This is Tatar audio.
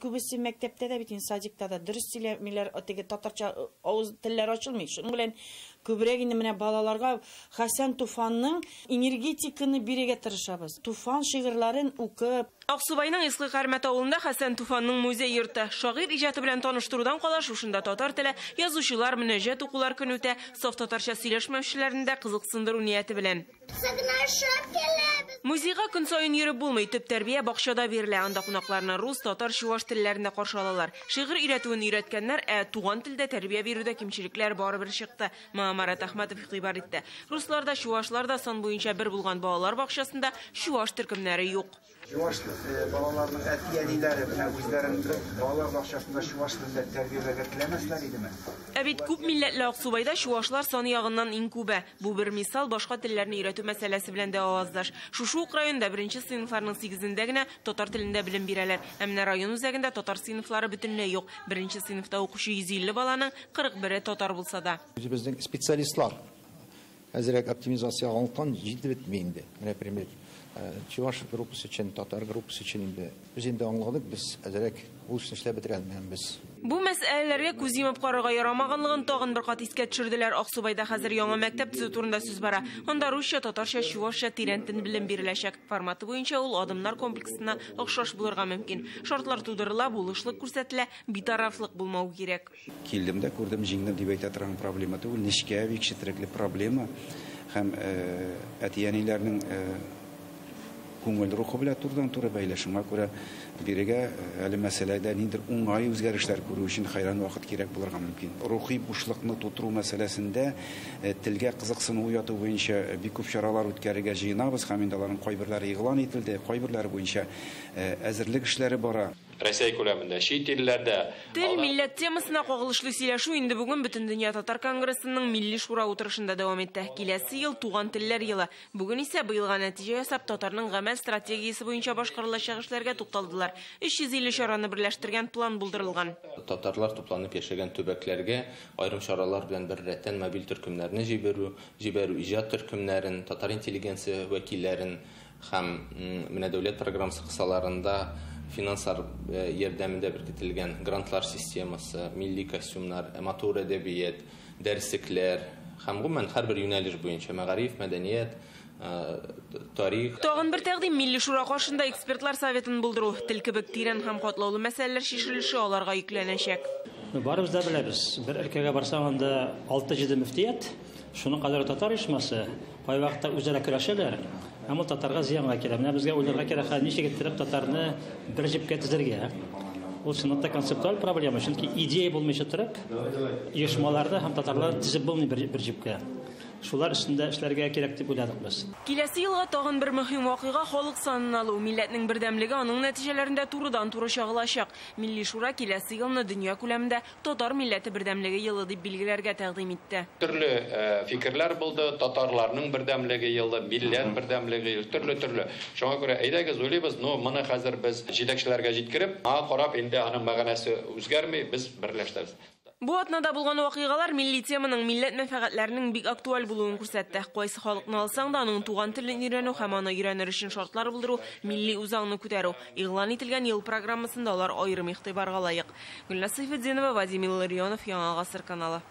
Күбесе мәктәптә дә бит садикта да дөрес сөйләмиләр, теге татарча авыз телләр ачылмый. Шуның белән күбрәк инде менә балаларга Хәсән Туфанның энергетиканы бирергә тырышабыз. Туфан шигырьләрен укып. Аксубайның Ислы Хәрмәт авылында Хәсән Туфанның музей йорты. Шагыйрь иҗаты белән таныштырудан кала шушында татар теле язучылар мөнәҗәт укулар көн үтә, саф татарча сөйләшмәүчеләрне дә кызыксындыру нияте белән. Музейга көн саен йөреп булмый, төп тәрбия бакчада бирелә. Анда кунакларны рус, татар, чуаш телләрендә каршы алалар. Шигырь өйрәтүен өйрәткәннәр, туган телдә тәрбия бирүдә кимчелекләр барыбер чыкты. Марат Әхмәтов игътибар итте. Русларда, чуашларда сан буенча бер булган балалар бакчасында чуаш төркемнәре юк. Чуаш балаларның әти-әниләре белән үзләрен балалар бакчасында чуаш телендә тәрбияләргә теләмәсләр идеме? Бит күп милләтле Аксубайда чуашлар саны ягыннан иң күбе. Бу бер мисал башка телләрне өйрәтү мәсьәләсе белән дә аваздаш. Шушы ук районда 1нче сыйныфларның 8-ндә генә татар телендә белем бирәләр. Әмма район үзәгендә татар сыйныфлары бөтенләй юк. 1нче сыйныфта укучы 150 баланың 41-е татар булса да. Безнең специалистлар әзрәк оптимизация алган җитеп бетмәенде. Менә пример чуаш группасы өчен, татар группасы өчен инде без инде аңладык, без әзрәк ул эшне эшләп бетерәлмәбез. Бу мәсьәләләргә күз йомып карарга ярамаганлыгын тагын бер кат искә төшерделәр. Аксубайда хәзер яңа мәктәп төзү турында сүз бара. Анда русча, татарча, чуашча тирәнтен белем биреләчәк. Форматы буенча ул адымнар комплексына охшаш булырга мөмкин. Шартлар тудырыла, булышлык күрсәтелә, битарафлык булмау кирәк. Килдем дә күрдем, җиңдем дип әйтә торган проблема түгел, нечкә бик четерекле проблема. Һәм әти-әниләрнең күңел рухы белән турыдан-туры бәйле. Шуңа күрә бирегә әле мәсьәләдә ниндидер уңай үзгәрешләр күрү өчен хайран вакыт кирәк булырга мөмкин. Рухи бушлыкны тутыру мәсьәләсендә телгә кызыксыну уяту буенча бик күп чаралар үткәрергә җыенабыз. Һәм инде аларның кайберләре игълан ителде, кайберләре буенча әзерлек эшләре бара. Россия күләмендә, чит илләрдә. Тел милләт темасына кагылышлы сөйләшү инде бүген Бөтен дөнья татар конгрессының милли шура утырышында дәвам итте. Киләсе ел туган телләр елы. Бүген исә быелга нәтиҗә ясап татарның гамәл стратегиясе буенча башкарылачак эшләргә тукталдылар. 350 чараны берләштергән план булдырылган. Татарлар тупланып яшәгән төбәкләргә аерым чаралар белән бер рәттән мобиль төркемнәрне җибәрү, иҗат төркемнәрен, татар интеллигенция вәкилләрен һәм менә дәүләт программасы кысаларында финансар ярдәмендә беркетелгән грантлар системасы, милли костюмнар, матур әдәбият, дәреслекләр һәм гомумән һәрбер юнәлеш буенча мәгариф, мәдәният, тарих. Тагын бер тәкъдим милли шура каршында экспертлар советын булдыру. Тел кебек тирән һәм катлаулы мәсьәләләр шишелеше аларга йөкләнәчәк. Барыбыз да беләбез. Бер өлкәгә барсаң анда 6-7 мөфтият, шуның кадәр татар ишмасы, кай вакытта үзара көрәшәләр. Әмма татарга зыянга килә. Менә безгә уйларга кирәк, ничек иттереп татарны бер җепкә тезергә. Ул чынлыкта концептуаль проблема, чөнки идея булмыйча торып, оешмаларда һәм татарлар тизеп булмый бер җепкә. Шулар өстендә эшләргә кирәк дип уйладык без. Киләсе елга тагын бер мөһим вакыйга халык санын алу, милләтнең бердәмлеге аның нәтиҗәләрендә турыдан-туры чагылачак. Милли шура киләсе елны дөнья күләмендә татар милләте бердәмлеге елы дип билгеләргә тәкъдим итте. Төрле фикерләр булды, татарларның бердәмлеге елы, милләт бердәмлеге елы, төрле. Шуңа күрә әйдәгез уйлыйбыз, моны хәзер без җитәкчеләргә җиткереп, карап инде аның мәгънәсе үзгәрми, без берләштерәбез. Бу атнада булган вакыйгалар милли теманың милләт мәнфәгатьләренең бик актуаль булуын күрсәтте. Кайсы халыкны алсаң да, аның туган телен өйрәнү һәм аны өйрәнер өчен шартлар булдыру, милли үзаңны күтәрү. Игълан ителгән ел программасында алар аерым игътибарга лаек. Гөлназ Сайфетдинова, Вадим Илларионов, Яңа гасыр каналы.